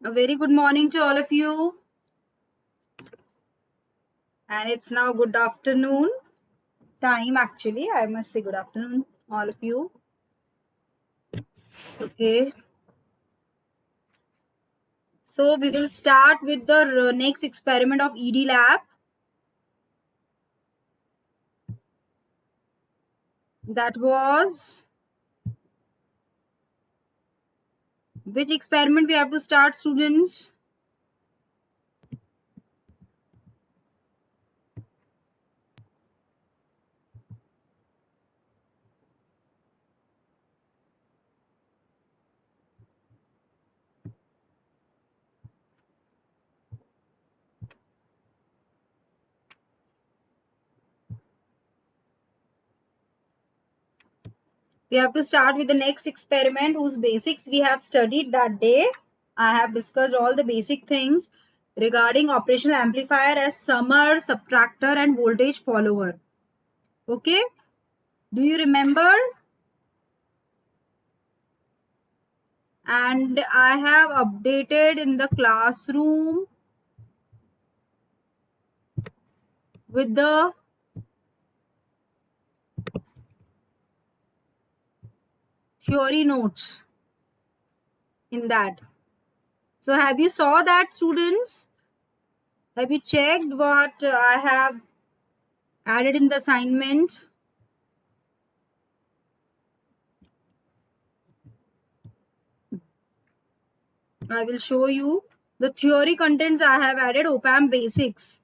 A very good morning to all of you. And it's now good afternoon time, actually. I must say good afternoon, all of you. Okay. So we will start with the next experiment of ED lab. That was which experiment we have to start, students? We have to start with the next experiment whose basics we have studied that day. I have discussed all the basic things regarding operational amplifier as summer, subtractor and voltage follower. Okay. Do you remember? And I have updated in the classroom with the theory notes in that. So have you saw that, students? Have you checked what I have added in the assignment? I will show you the theory contents. I have added op-amp basics.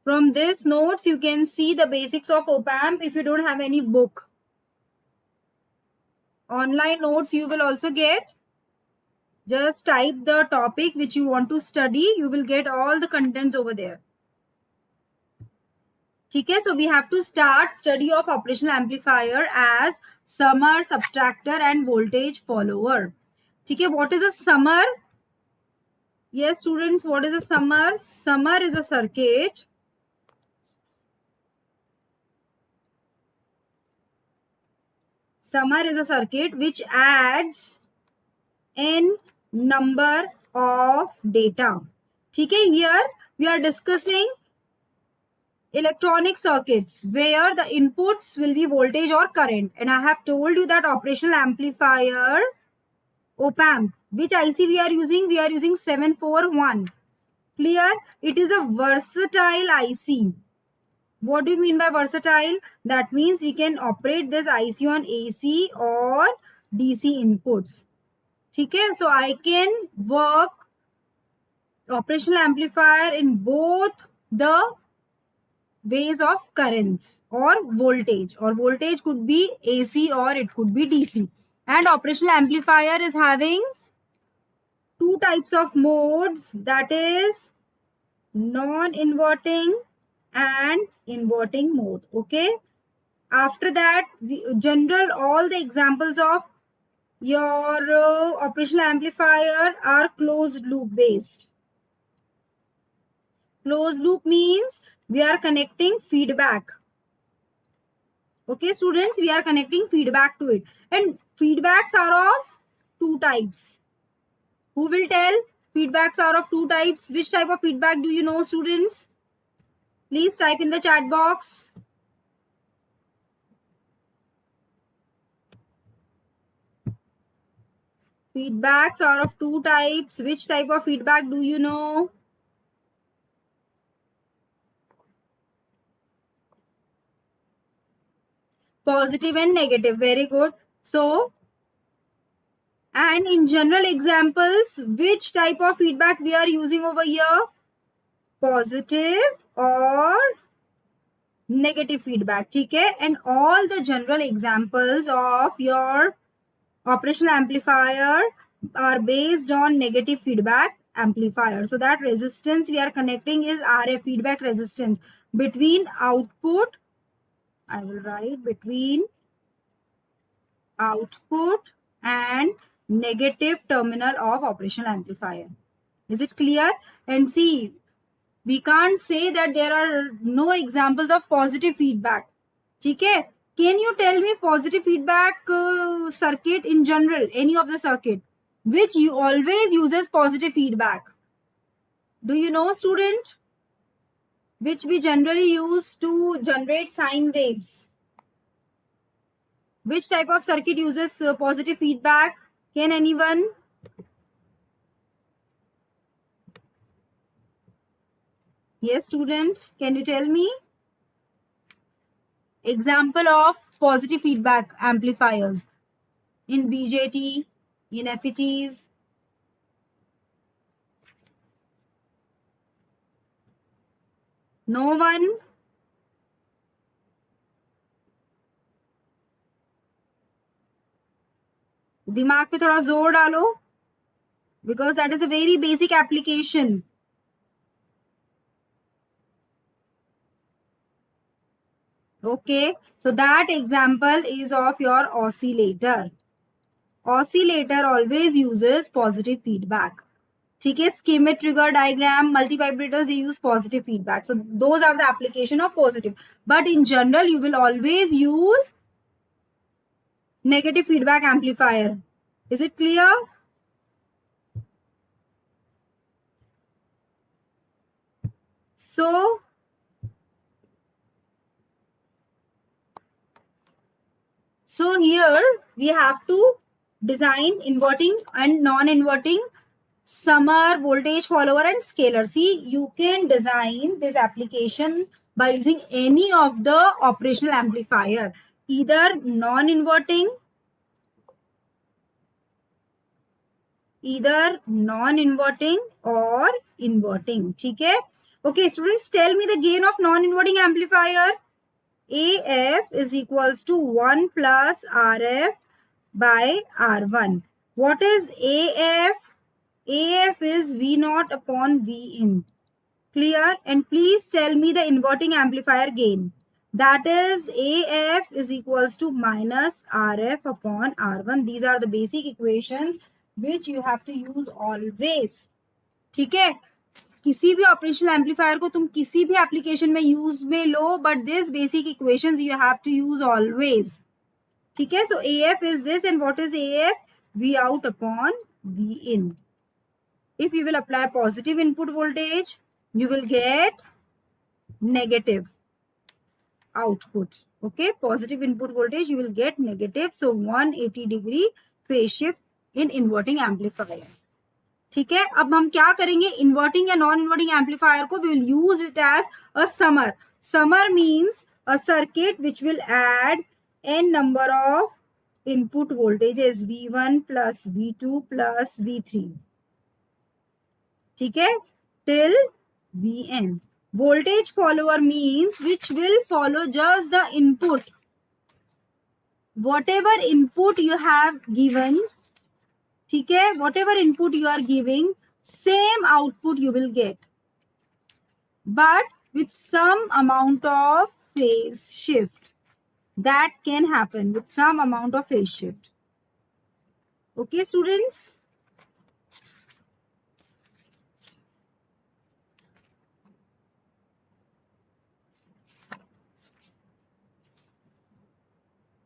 From this notes, you can see the basics of op-amp if you don't have any book. Online notes you will also get. Just type the topic which you want to study. You will get all the contents over there. Okay, so we have to start study of operational amplifier as summer, subtractor and voltage follower. Okay, what is a summer? Yes, students, what is a summer? Summer is a circuit which adds n number of data. Okay, here we are discussing electronic circuits where the inputs will be voltage or current, and I have told you that operational amplifier op-amp, which IC we are using? We are using 741. Clear? It is a versatile IC. What do you mean by versatile? That means we can operate this IC on AC or DC inputs. Okay, so I can work operational amplifier in both the ways of currents or voltage could be AC or it could be DC. And operational amplifier is having two types of modes, that is non-inverting and inverting mode. Okay, after that general all the examples of your operational amplifier are closed loop based. Closed loop means we are connecting feedback. Okay, students, we are connecting feedback to it, and feedbacks are of two types. Who will tell? Feedbacks are of two types. Which type of feedback do you know, students? Please type in the chat box. Feedbacks are of two types. Which type of feedback do you know? Positive and negative. Very good. So, and in general examples, which type of feedback we are using over here? Positive or negative feedback. Okay, and all the general examples of your operational amplifier are based on negative feedback amplifier. So that resistance we are connecting is RF, feedback resistance, between output, I will write between output and negative terminal of operational amplifier. Is it clear? And see, we can't say that there are no examples of positive feedback. Okay, can you tell me positive feedback circuit in general, any of the circuit? which you always uses positive feedback? Do you know, student? Which we generally use to generate sine waves. Which type of circuit uses positive feedback? Can anyone? Yes, student. Can you tell me? Example of positive feedback amplifiers in BJT, in FETs. No one? दिमाग पे थोड़ा जोर डालो, because that is a very basic application. Okay, so that example is of your oscillator. Oscillator always uses positive feedback. ठीक है, schemic trigger diagram, multivibrators, they use positive feedback. So those are the application of positive. But in general, you will always use negative feedback amplifier. Is it clear? So here we have to design inverting and non-inverting summer, voltage follower and scalar. See, you can design this application by using any of the operational amplifier, either non-inverting or inverting. ठीक है? Okay, students, tell me the gain of non-inverting amplifier. AF is equals to 1 plus RF by R1. What is AF? AF is V0 upon Vin. Clear? And please tell me the inverting amplifier gain. That is AF is equals to minus RF upon R1. These are the basic equations which you have to use always. ठीक है? किसी भी operational amplifier को तुम किसी भी application में use में लो, but this basic equations you have to use always. ठीक है? सो AF is this, and what is AF? V out upon V in. If you will apply positive input voltage, you will get negative output. Okay, positive input voltage, you will get negative. So 180-degree phase shift in inverting amplifier. ठीक है, अब हम क्या करेंगे, inverting या non inverting amplifier को we will use it as a summer. Summer means a circuit which will add n number of input voltages V1 plus V2 plus V3. ठीक है, till Vn. Voltage follower means which will follow just the input. Whatever input you have given, ठीक है, whatever input you are giving, same output you will get, but with some amount of phase shift. That can happen with some amount of phase shift. Okay, students?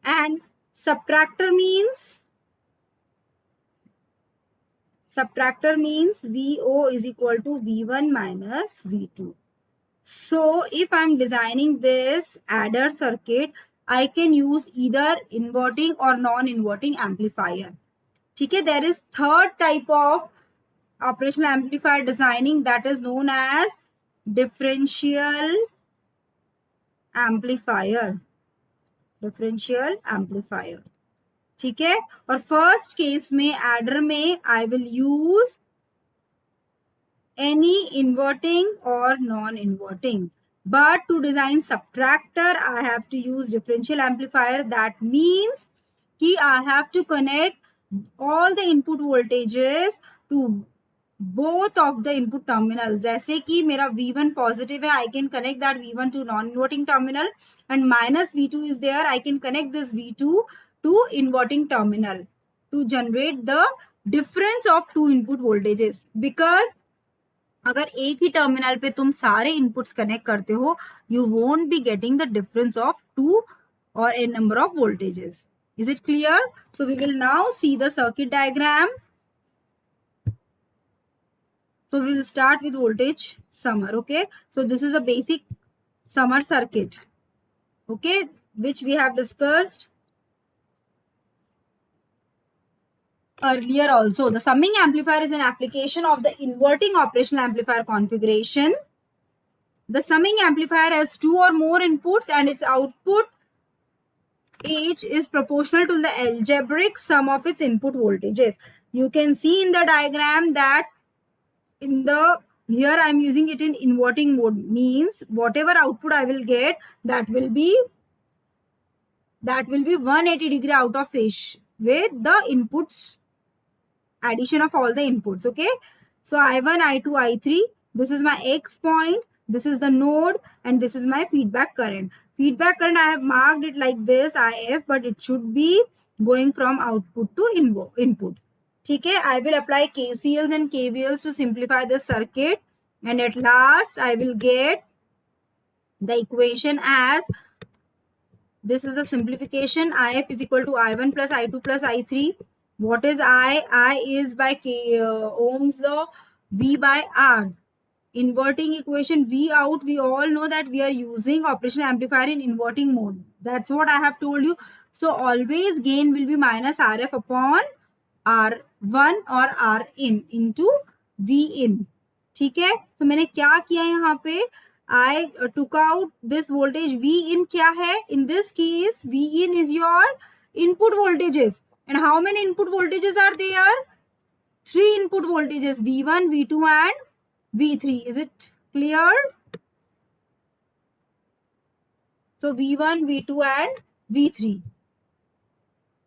And subtractor means VO is equal to V1 minus V2. So if I'm designing this adder circuit, I can use either inverting or non-inverting amplifier. ठीक है, there is third type of operational amplifier designing, that is known as differential amplifier. ठीक है, और first case में adder में I will use any inverting or non-inverting. But to design subtractor, I have to use differential amplifier. That means कि I have to connect all the input voltages to both of the input terminals. जैसे कि मेरा V1 positive है, I can connect that V1 to non-inverting terminal, and minus V2 is there, I can connect this V2 to inverting terminal to generate the difference of two input voltages. Because अगर एक ही terminal पे तुम सारे inputs connect करते हो, you won't be getting the difference of two और n number of voltages. Is it clear? So we will now see the circuit diagram. So we will start with voltage summer. Okay, so this is a basic summer circuit, okay, which we have discussed earlier also. The summing amplifier is an application of the inverting operational amplifier configuration. The summing amplifier has two or more inputs and its output H is proportional to the algebraic sum of its input voltages. You can see in the diagram that here I am using it in inverting mode, means whatever output I will get, that will be 180 degree out of phase with the inputs, addition of all the inputs. Okay, so I1, I2, I3, this is my X point, this is the node, and this is my feedback current. Feedback current, I have marked it like this, IF, but it should be going from output to input. Okay, I will apply KCLs and KVLs to simplify the circuit, and at last I will get the equation as, this is the simplification, IF is equal to I1 plus I2 plus I3. What is I? I is by Ohm's law, V by R. Inverting equation, V out, we all know that we are using operational amplifier in inverting mode. That's what I have told you. So always gain will be minus RF upon R1 or R in into V in. ठीक है, तो मैंने क्या किया यहाँ पे, I took out this voltage. V in kya hai? In this case, V in is your input voltages. And how many input voltages are there? 3 input voltages, V1, V2 and V3. Is it clear? So V1, V2 and V3.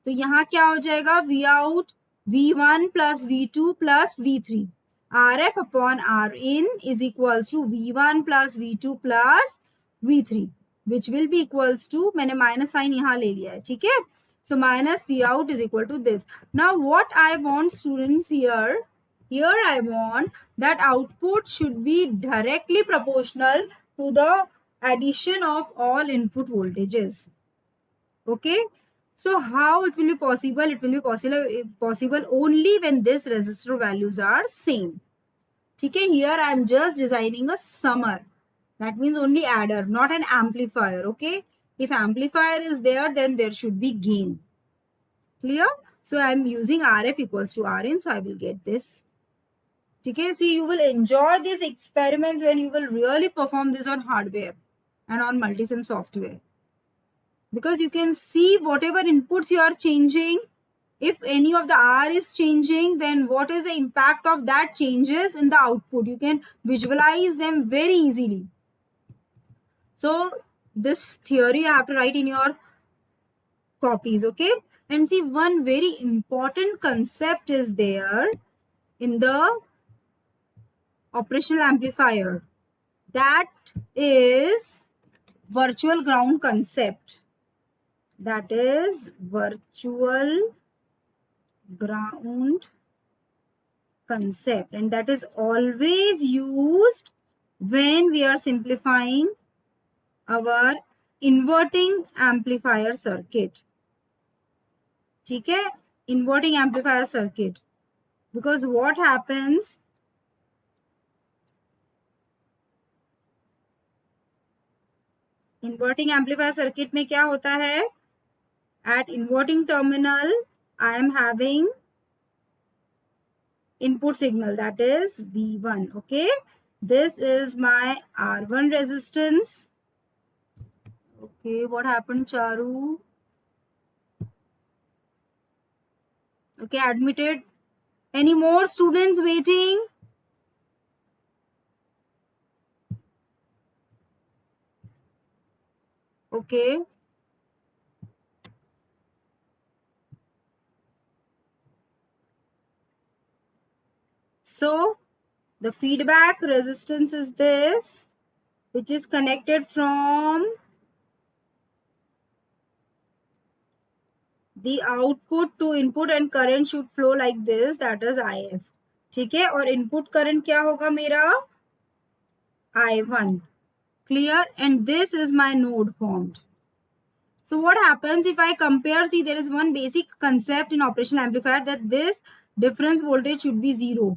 तो यहाँ क्या हो जाएगा? V out, V1 plus V2 plus V3. RF upon Rin is equals to V1 plus V2 plus V3, which will be equals to, मैंने minus sign यहाँ ले लिया है, ठीक है? So minus V out is equal to this. Now what I want, students, here I want that output should be directly proportional to the addition of all input voltages. Okay? So how it will be possible? It will be possible only when this resistor values are same. Okay, here I am just designing a summer. That means only adder, not an amplifier. Okay, if amplifier is there, then there should be gain. Clear? So I am using RF equals to Rin, so I will get this. Okay, so you will enjoy these experiments when you will really perform this on hardware and on multisim software. Because you can see whatever inputs you are changing, if any of the R is changing, then what is the impact of that changes in the output. You can visualize them very easily. So this theory you have to write in your copies, okay? And see, one very important concept is there in the operational amplifier. That is virtual ground concept. That is virtual ground concept, and that is always used when we are simplifying our inverting amplifier circuit. ठीक है, inverting amplifier circuit, because what happens, inverting amplifier circuit में क्या होता है, at inverting terminal I am having input signal, that is V1. Okay, this is my R1 resistance. Okay, what happened, Charu? Okay, admitted. Any more students waiting? Okay. So the feedback resistance is this, which is connected from the output to input, and current should flow like this, that is IF. ठीक है, और input current क्या होगा मेरा, I1. Clear? And this is my node formed. So what happens if I compare? See, there is one basic concept in operational amplifier, that this difference voltage should be 0.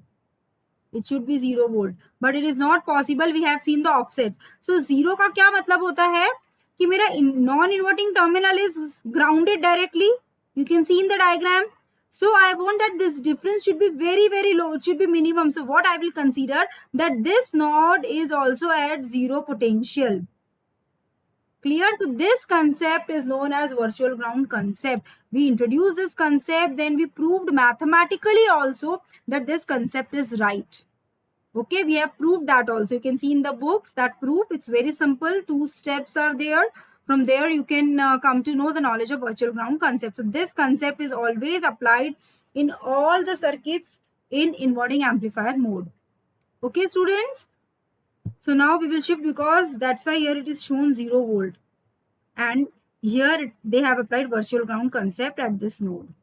It should be 0 volt, but it is not possible. We have seen the offsets. So 0 का क्या मतलब होता है कि मेरा non inverting terminal is grounded directly. You can see in the diagram. So I want that this difference should be very low. It should be minimum. So what I will consider that this node is also at 0 potential. Clear? So this concept is known as virtual ground concept. We introduced this concept, then we proved mathematically also that this concept is right. Okay, we have proved that also. You can see in the books that proof. It's very simple. 2 steps are there. From there, you can come to know the knowledge of virtual ground concept. So this concept is always applied in all the circuits in inverting amplifier mode. Okay, students? So now we will shift, because that's why here it is shown 0 volt. And here they have applied virtual ground concept at this node.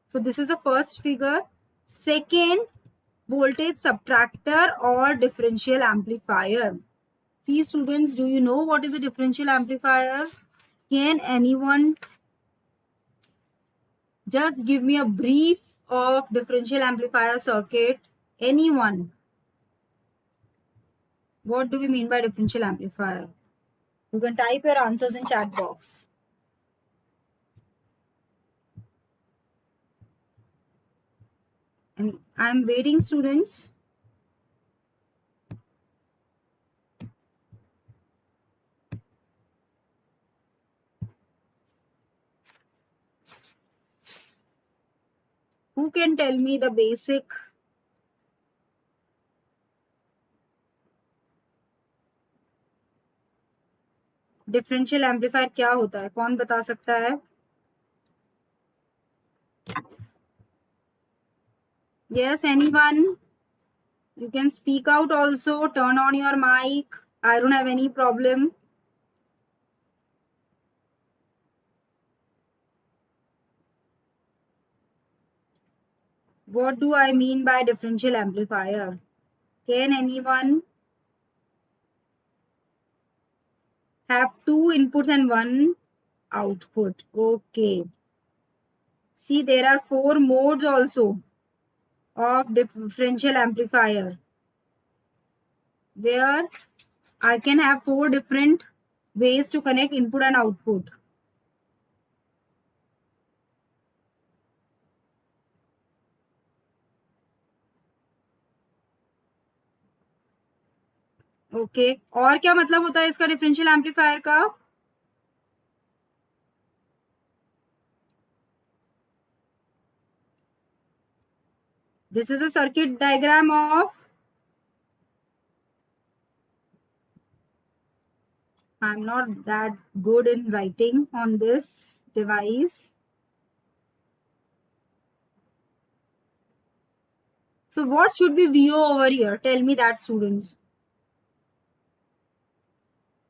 So this is the first figure. Second, voltage subtractor or differential amplifier. See students, do you know what is a differential amplifier? Can anyone just give me a brief of differential amplifier circuit? Anyone? What do we mean by differential amplifier? You can type your answers in chat box. And I'm waiting, students. Who can tell me the basic? Differential amplifier क्या होता है? कौन बता सकता है? Yes, anyone? You can speak out also. Turn on your mic. I don't have any problem. What do I mean by differential amplifier? Can anyone have 2 inputs and 1 output? Okay. See, there are 4 modes also of differential amplifier, where I can have 4 different ways to connect input and output. Okay और क्या मतलब होता है इसका differential amplifier का? This is a circuit diagram of, I'm not that good in writing on this device. So what should be VO over here? Tell me that, students.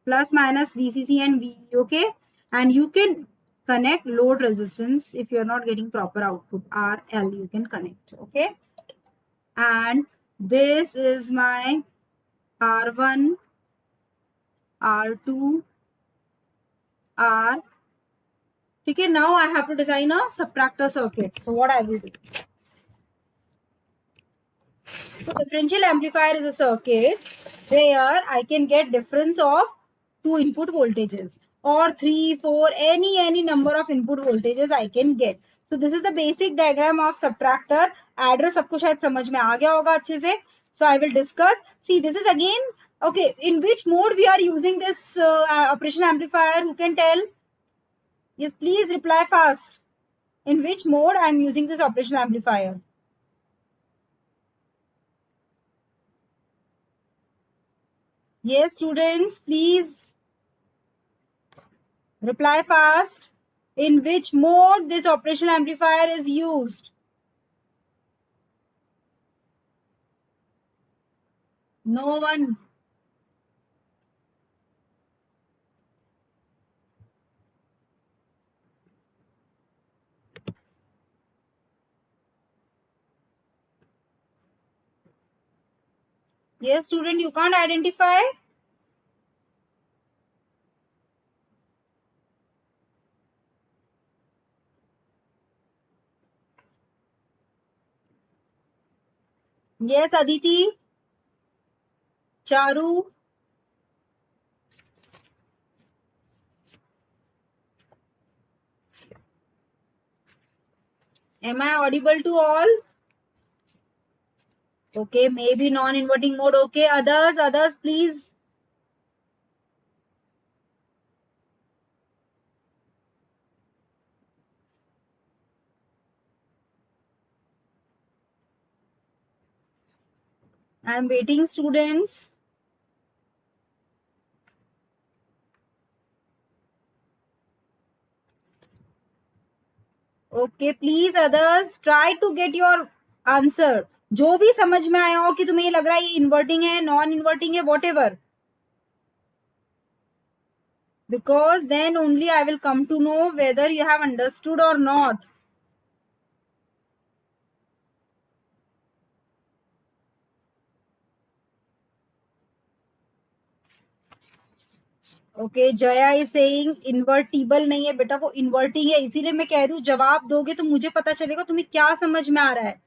Plus minus VCC and VE, okay? And you can connect load resistance if you're not getting proper output. RL you can connect, okay? And this is my R1, R2, R. Okay, now I have to design a subtractor circuit. So what I will do? So differential amplifier is a circuit where I can get difference of 2 input voltages or 3, 4, any number of input voltages I can get. So this is the basic diagram of subtractor. Adder सबको शायद समझ में आ गया होगा अच्छे से. So I will discuss. See, this is again, okay, in which mode we are using this operation amplifier? Who can tell? Yes, please reply fast. In which mode I am using this operation amplifier? Yes, students, please reply fast. In which mode this operation amplifier is used? No one. Yes, student, you can't identify? Yes, Aditi. Charu. Am I audible to all? Okay, maybe non-inverting mode. Okay, others, please. I'm waiting, students. Okay, please others, try to get your answer. जो भी समझ में आया हो कि तुम्हें ये लग रहा है ये इन्वर्टिंग है, नॉन इन्वर्टिंग है, whatever. Because then only I will come to know whether you have understood or not. Okay, Jaya is saying invertible नहीं है बेटा, वो इन्वर्टिंग है. इसीलिए मैं कह रही हूँ जवाब दोगे तो मुझे पता चलेगा तुम्हें क्या समझ में आ रहा है.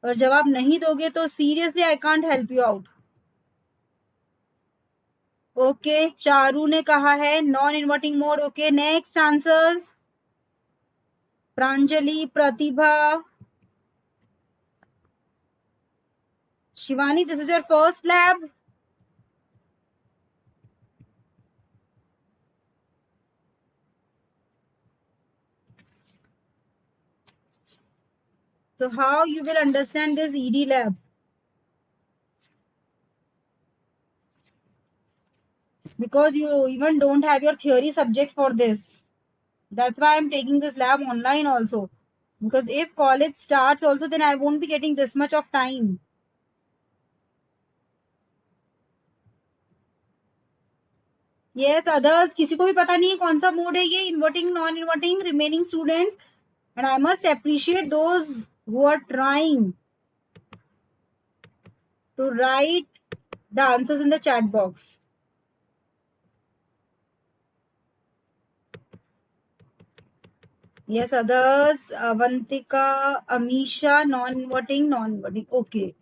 और जवाब नहीं दोगे तो seriously I can't help you out. Okay, Charu ने कहा है non inverting mode. Okay, next answers. Pranjali, Pratibha, Shivani, this is your first lab. So how you will understand this ED lab? Because you even don't have your theory subject for this. That's why I'm taking this lab online also. Because if college starts also, then I won't be getting this much of time. Yes, others, किसी को भी पता नहीं है कौन सा mode है ये, inverting, non inverting. Remaining students, and I must appreciate those who are trying to write the answers in the chat box. Yes, others, Avantika, Amisha, non-inverting, non-inverting. Okay.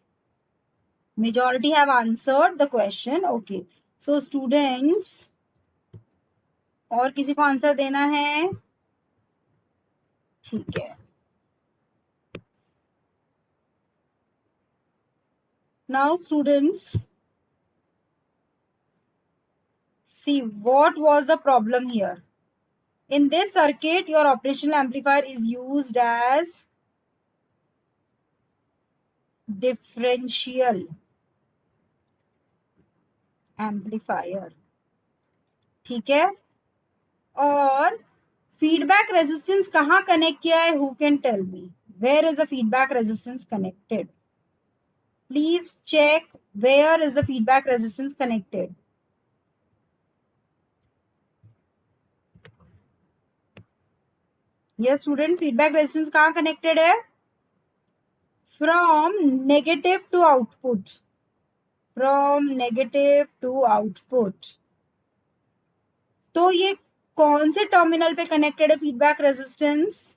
Majority have answered the question. Okay. So students, और किसी को answer देना है? ठीक है. Now students, see what was the problem here. In this circuit, your operational amplifier is used as differential amplifier. ठीक है. और फीडबैक रेजिस्टेंस कहाँ कनेक्ट किया है? Who can tell me where is the feedback resistance connected? Please check where is the feedback resistance connected. Yes student, feedback resistance कहाँ connected है? From negative to output. From negative to output. तो ये कौन से terminal पे connected है feedback resistance?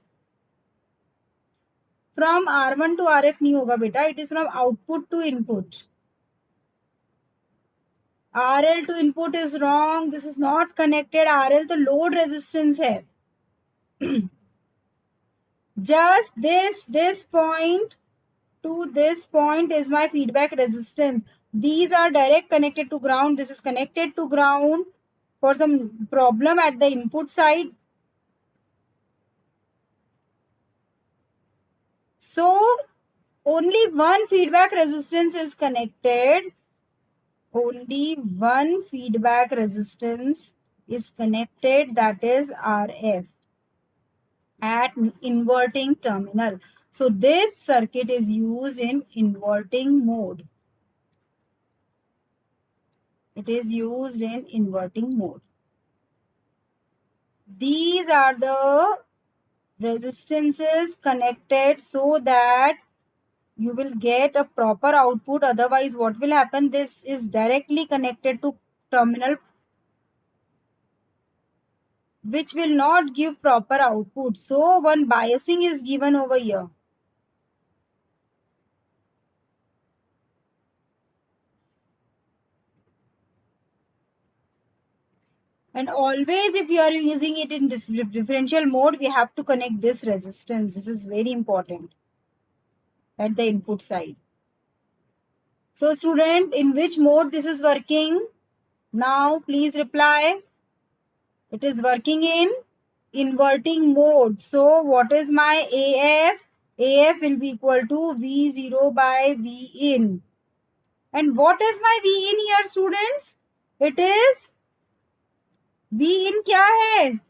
From R1 to RF नहीं होगा बेटा, it is from output to input. RL to input is wrong. This is not connected. RL तो load resistance है. Just this point to this point is my feedback resistance. These are direct connected to ground. This is connected to ground for some problem at the input side. So only one feedback resistance is connected. Only one feedback resistance is connected, that is RF at inverting terminal. So this circuit is used in inverting mode. It is used in inverting mode. These are the resistances connected so that you will get a proper output. Otherwise, what will happen? This is directly connected to terminal which will not give proper output. So one biasing is given over here. And always if you are using it in differential mode, we have to connect this resistance. This is very important at the input side. So student, in which mode this is working? Now please reply. It is working in inverting mode. So what is my AF? AF will be equal to V0 by V in. And what is my V in here students? It is V in क्या है?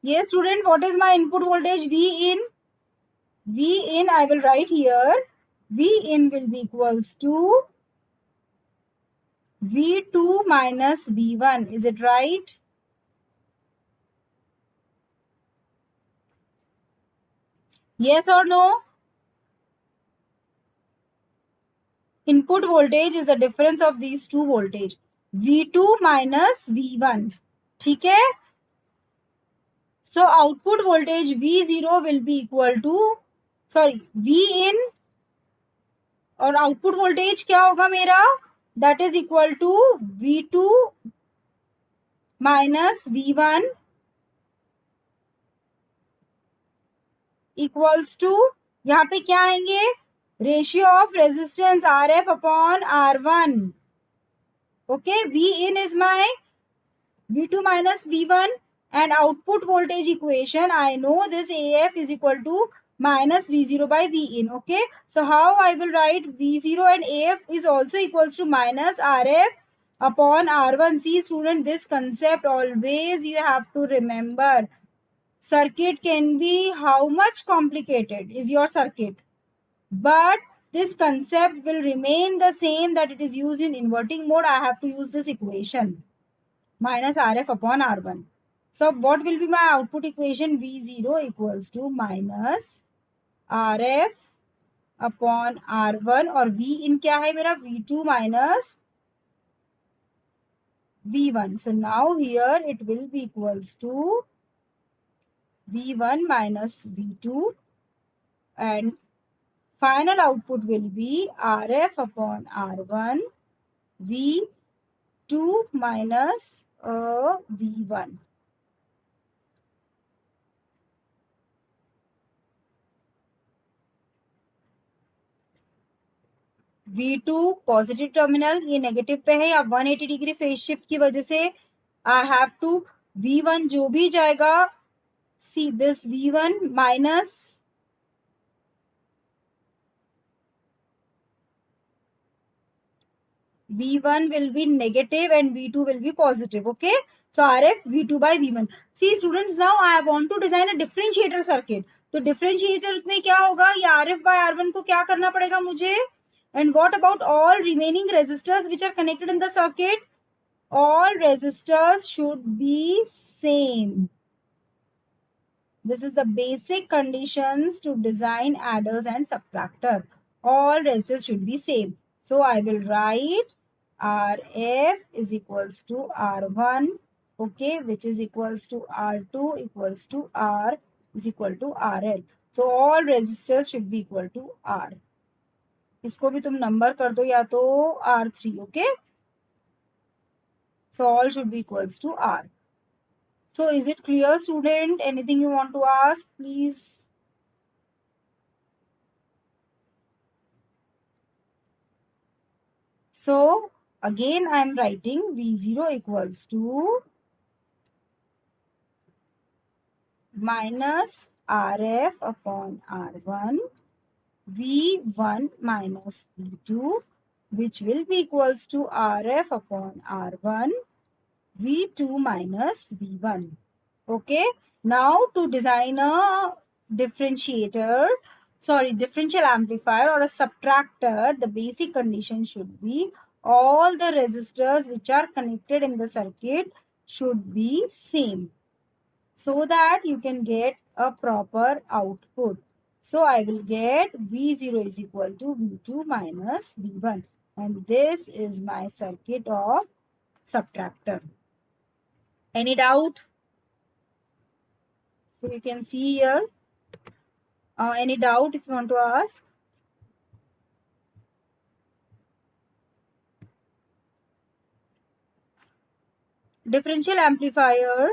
Yes student, what is my input voltage V in? V in I will write here. V in will be equals to V2 minus V1. Is it right? Yes or no? Input voltage is the difference of these two voltage. V2 minus V1. ठीक है? So output voltage V0 will be equal to, V in और output voltage क्या होगा मेरा? That is equal to V2 minus V1 equals to, यहाँ पे क्या आएंगे? Ratio of resistance RF upon R1. Okay, V in is my V2 minus V1 and output voltage equation. I know this AF is equal to minus V0 by V in. Okay, so how I will write V0 and AF is also equals to minus RF upon R1. See student, this concept always you have to remember. Circuit can be how much complicated is your circuit, but this concept will remain the same, that it is used in inverting mode. I have to use this equation minus RF upon R1. So what will be my output equation? V0 equals to minus RF upon R1 और V in क्या है मेरा? V2 minus V1. So now here it will be equals to V1 minus V2 and final output will be RF upon R1 V2 minus V1. V2 positive terminal, ये negative पे है, या 180 degree phase shift की वजह से I have to V1 जो भी जाएगा, see this V1 minus V1 will be negative and V2 will be positive. Okay, so RF V2 by V1. See students, now I want to design a differentiator circuit. तो differentiator में क्या होगा? ये RF by R1 को क्या करना पड़ेगा मुझे? And what about all remaining resistors which are connected in the circuit? All resistors should be same. This is the basic conditions to design adders and subtractor. All resistors should be same. So I will write RF is equals to R1, okay, which is equals to R2 equals to R is equal to RL. So all resistors should be equal to R. इसको भी तुम number कर दो या तो R3, okay? So all should be equals to R. So is it clear student? Anything you want to ask, please? So again I am writing V0 equals to minus RF upon R1 V1 minus V2, which will be equals to RF upon R1 V2 minus V1. Okay, now to design a differential amplifier or a subtractor, the basic condition should be all the resistors which are connected in the circuit should be same, so that you can get a proper output. So I will get V0 is equal to V2 minus V1, and this is my circuit of subtractor. Any doubt? So you can see here Any doubt if you want to ask? Differential amplifier.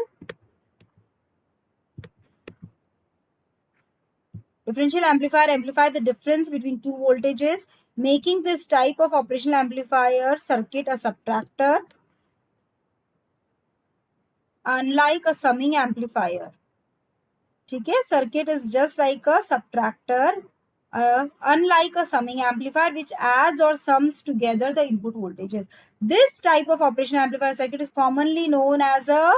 Differential amplifier amplify the difference between two voltages, making this type of operational amplifier circuit a subtractor, unlike a summing amplifier. ठीक है, circuit is just like a subtractor, unlike a summing amplifier which adds or sums together the input voltages. This type of operational amplifier circuit is commonly known as a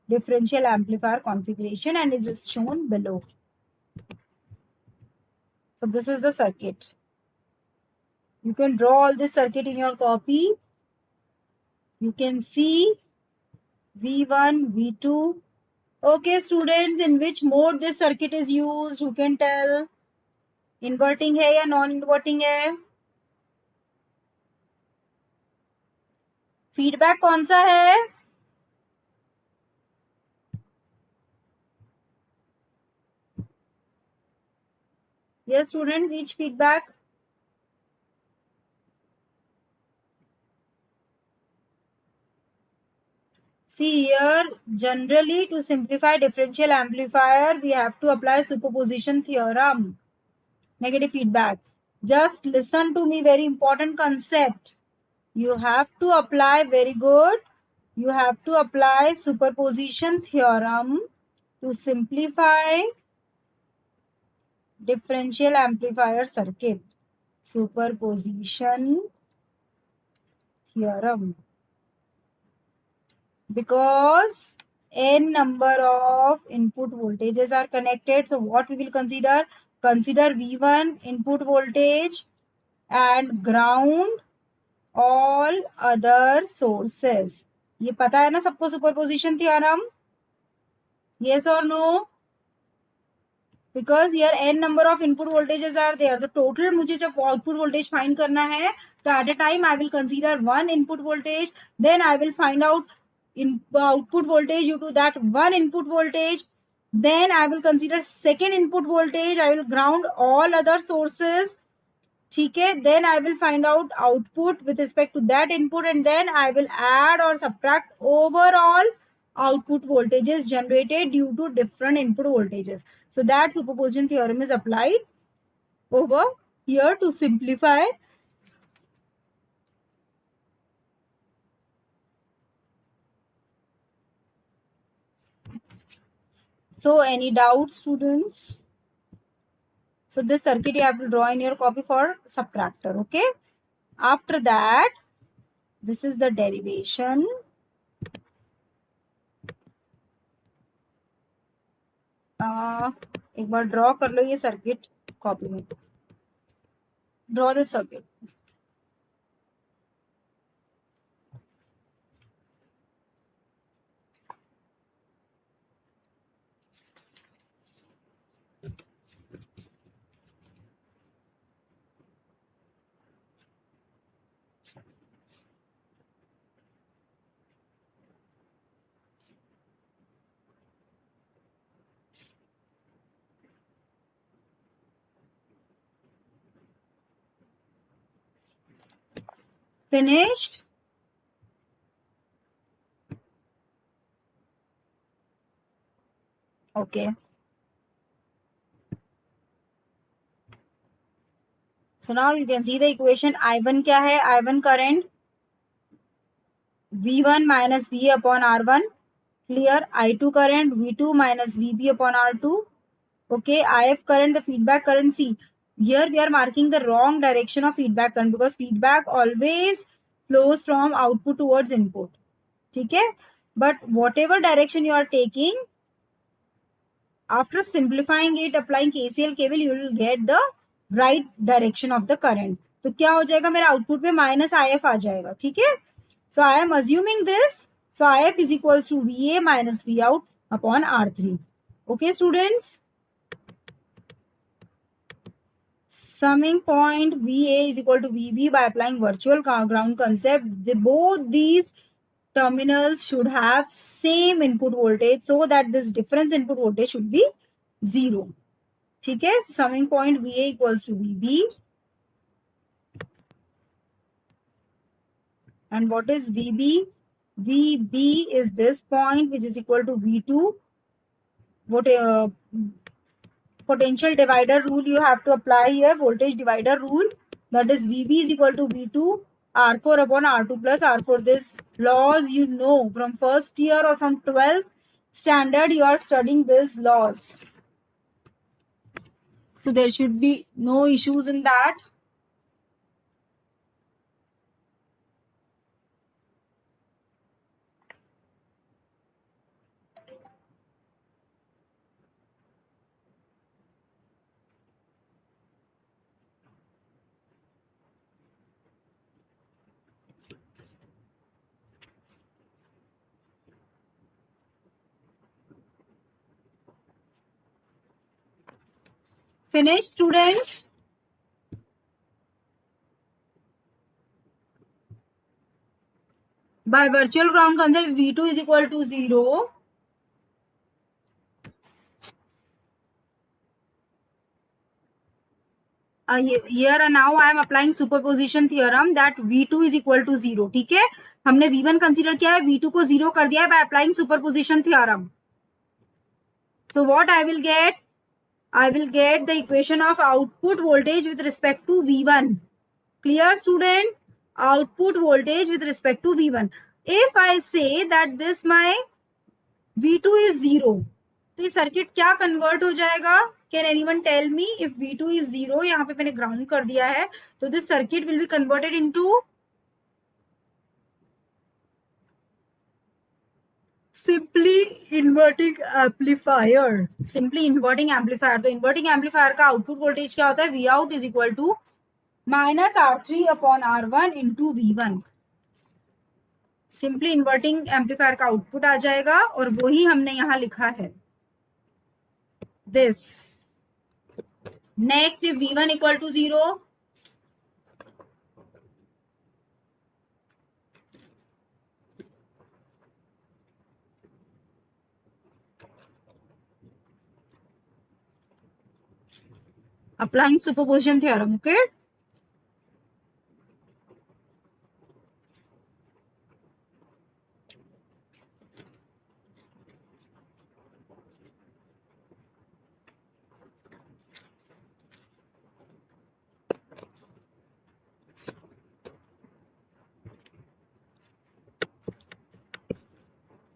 differential amplifier configuration and is shown below. So this is the circuit. You can draw all this circuit in your copy. You can see V1, V2. Okay, students, in which mode this circuit is used? Who can tell? Inverting है या non inverting है? Feedback कौन सा है? Yes, student, which feedback? See here, generally to simplify differential amplifier, we have to apply superposition theorem. Negative feedback. Just listen to me, very important concept. You have to apply, very good. You have to apply superposition theorem to simplify differential amplifier circuit. Superposition theorem. Because n number of input voltages are connected, so what we will consider? Consider V1 input voltage and ground all other sources. ये पता है ना सबको superposition theorem? Yes or no? Because here n number of input voltages are there. The total मुझे जब output voltage find करना है, तो at a time I will consider one input voltage, then I will find out in output voltage due to that one input voltage, then I will consider second input voltage, I will ground all other sources. ठीक है, then I will find out output with respect to that input, and then I will add or subtract overall output voltages generated due to different input voltages. So that superposition theorem is applied over here to simplify. So any doubts, students? So this circuit you have to draw in your copy for subtractor, okay? After that, this is the derivation. एक बार draw कर लो ये circuit copy में. Draw the circuit. Finished? Okay. So now you can see the equation. I1 क्या है? I1 current V1 minus V upon R1. Clear? I2 current V2 minus VB upon R2. Okay. IF current, the feedback current. See, here we are marking the wrong direction of feedback current because feedback always flows from output towards input. ठीक है? But whatever direction you are taking, after simplifying it, applying KCL KVL, you will get the right direction of the current. तो क्या हो जाएगा? मेरा output में minus IF आ जाएगा. ठीक है? So I am assuming this. So IF is equals to VA minus Vout upon R3. Okay, students? Summing point VA is equal to VB by applying virtual ground concept. Both these terminals should have same input voltage so that this difference input voltage should be 0. ठीक है, summing point VA equals to VB, and what is VB? VB is this point which is equal to V2. What potential divider rule you have to apply here, voltage divider rule, that is VB is equal to V2 R4 upon R2 plus R4. This laws you know from first year or from 12th standard, you are studying this laws, so there should be no issues in that. Finish, students? By virtual ground concept, V2 is equal to 0. Here and now I am applying superposition theorem that V2 is equal to 0. ठीक है, हमने V1 consider किया है, V2 को 0 कर दिया है by applying superposition theorem. So what I will get? I will get the equation of output voltage with respect to V1. Clear, student? Output voltage with respect to V1. If I say that this my V2 is 0, तो ये circuit क्या convert हो जाएगा? Can anyone tell me? If V2 is 0, यहाँ पे मैंने ground कर दिया है, तो this circuit will be converted into simply inverting amplifier. Simply inverting amplifier. तो इन्वर्टिंग एम्पलीफायर का आउटपुट वोल्टेज क्या होता है? V out is equal to minus R3 upon R1 into V1. Simply inverting amplifier का आउटपुट आ जाएगा, और वही हमने यहाँ लिखा है, this. Next, if V1 equal to 0, applying superposition theorem, okay?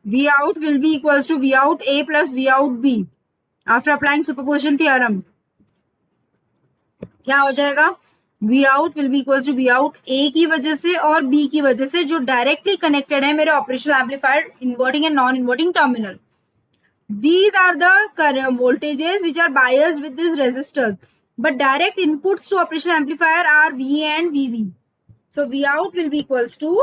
V out will be equals to V out A plus V out B. After applying superposition theorem, क्या हो जाएगा? V out will be equals to V out A की वजह से और B की वजह से, जो डायरेक्टली कनेक्टेड है मेरे operational amplifier inverting and non inverting terminal. These are the current voltages which are biased with these resistors, but direct inputs to operational amplifier are VA and VB. So V out will be equals to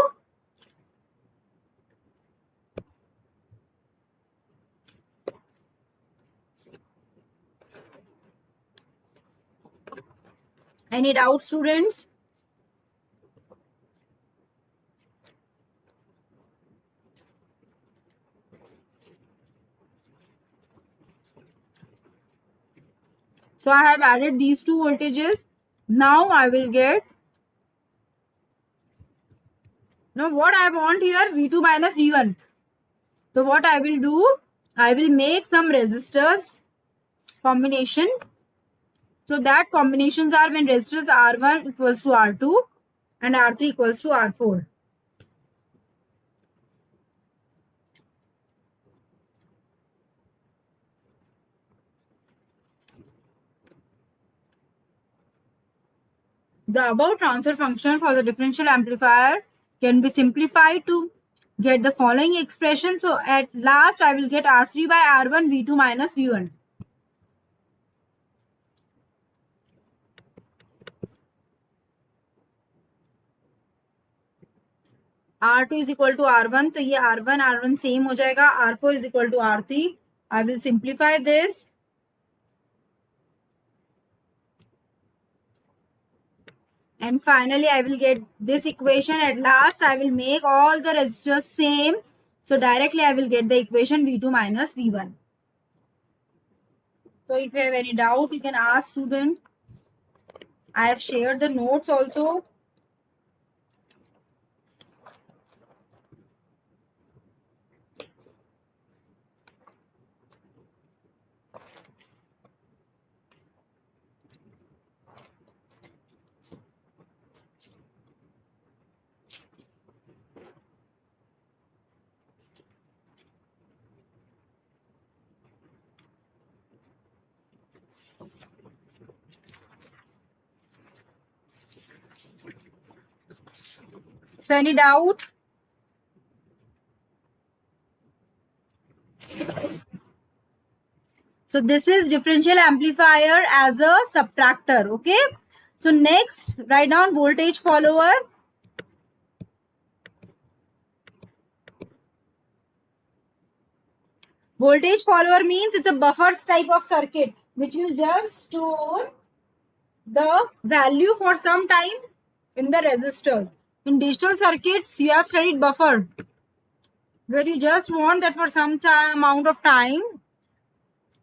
any doubt, students? So I have added these two voltages. Now I will get, now what I want here, V2 minus V1. So what I will do, I will make some resistors combination. So that combinations are when resistors R1 equals to R2 and R3 equals to R4. The above transfer function for the differential amplifier can be simplified to get the following expression. So at last I will get R3 by R1 V2 minus V1. R2 is equal to R1, तो ये R1 same हो जाएगा. R4 is equal to R3. I will simplify this. And finally, I will get this equation. At last, I will make all the resistors same. So directly, I will get the equation V2 minus V1. So if you have any doubt, you can ask student. I have shared the notes also. So any doubt? So this is differential amplifier as a subtractor. Okay. So next, write down voltage follower. Voltage follower means it's a buffers type of circuit which will just store the value for some time in the resistors. In digital circuits, you have studied buffer, where you just want that for some amount of time,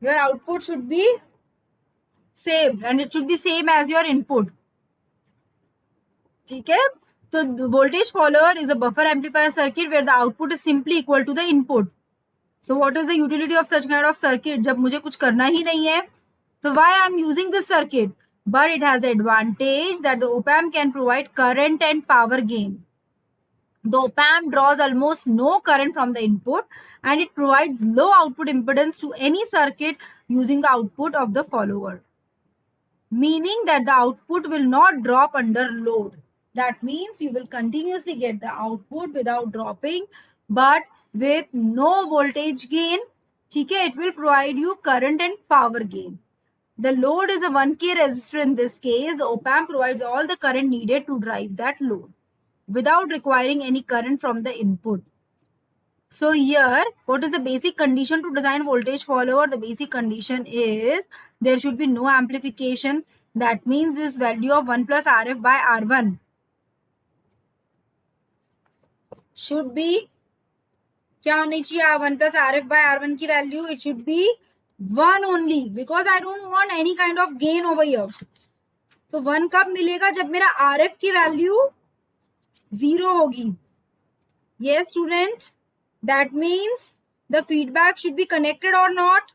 your output should be saved and it should be same as your input. Okay? So the voltage follower is a buffer amplifier circuit where the output is simply equal to the input. So what is the utility of such kind of circuit? जब मुझे कुछ करना ही नहीं है, so why I am using this circuit? But it has the advantage that the op-amp can provide current and power gain. The op-amp draws almost no current from the input and it provides low output impedance to any circuit using the output of the follower, meaning that the output will not drop under load. That means you will continuously get the output without dropping, but with no voltage gain. Okay, it will provide you current and power gain. The load is a 1K resistor in this case. The op-amp provides all the current needed to drive that load without requiring any current from the input. So here, what is the basic condition to design voltage follower? The basic condition is there should be no amplification. That means this value of 1 plus RF by R1 should be, क्या होनी चाहिए 1 plus RF by R1 की value? It should be 1 only because I don't want any kind of gain over here. तो 1 कब मिलेगा? जब मेरा RF की value 0 होगी. Yes, student. That means the feedback should be connected or not?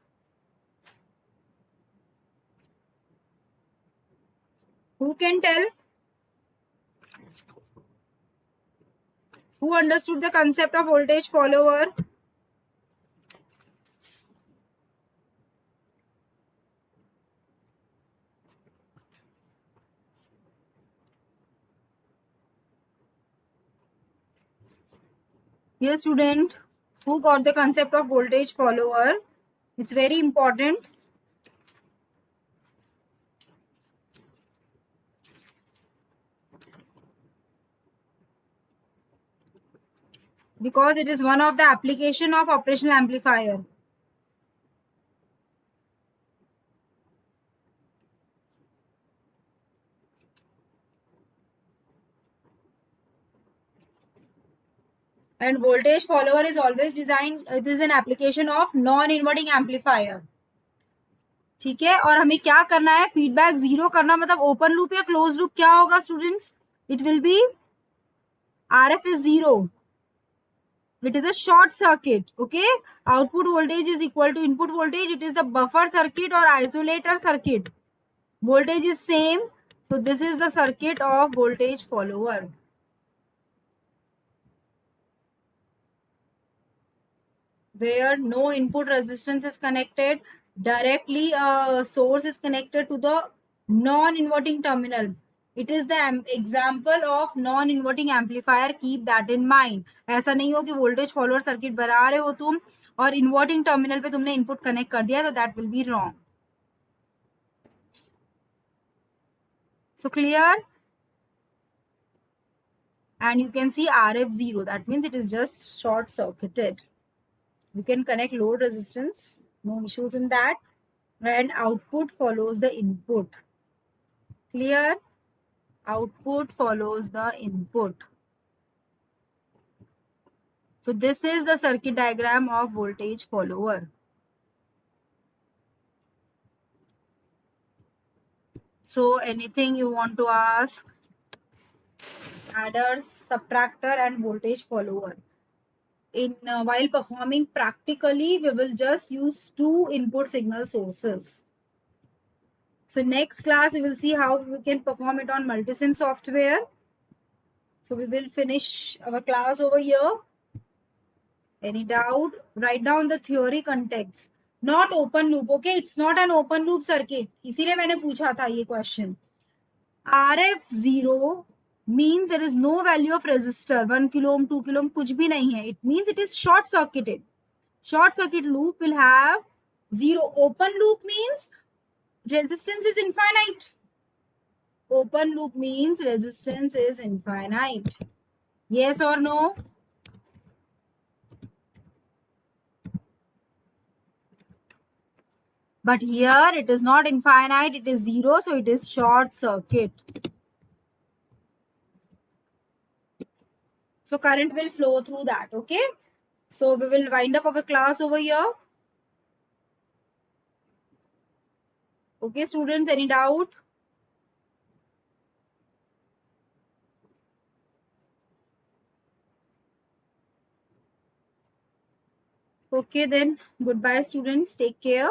Who can tell? Who understood the concept of voltage follower? Yes, student. Who got the concept of voltage follower? It's very important. Because it is one of the application of operational amplifier. And voltage follower is always designed, it is an application of non-inverting amplifier. ठीक है, और हमें क्या करना है? Feedback zero करना, मतलब open loop या क्लोज लूप क्या होगा students? It will be RF is 0. It is a short circuit. Okay, output voltage is equal to input voltage. It is a buffer circuit or isolator circuit. Voltage is same. So this is the circuit of voltage follower. Where no input resistance is connected, directly a source is connected to the non-inverting terminal. It is the example of non-inverting amplifier. Keep that in mind. ऐसा नहीं हो कि voltage follower circuit बना रहे हो तुम और inverting terminal पे तुमने input connect कर दिया, तो that will be wrong. So clear? And you can see RF 0. That means it is just short circuited. You can connect load resistance, no issues in that, and output follows the input. Clear? Output follows the input. So this is the circuit diagram of voltage follower. So anything you want to ask? Adder, subtractor and voltage follower. In while performing practically, we will just use two input signal sources. So next class, we will see how we can perform it on Multisim software. So we will finish our class over here. Any doubt? Write down the theory context. Not open loop. Okay, it's not an open loop circuit. इसीलिए मैंने पूछा था ये question. RF0 means there is no value of resistor. 1 kilo ohm, 2 kilo ohm, कुछ भी नहीं है. It means it is short circuited. Short circuit loop will have 0. Open loop means resistance is infinite. Open loop means resistance is infinite. Yes or no? But here it is not infinite, it is 0, so it is short circuit. So current will flow through that, okay? So we will wind up our class over here. Okay, students, any doubt? Okay, then goodbye, students. Take care.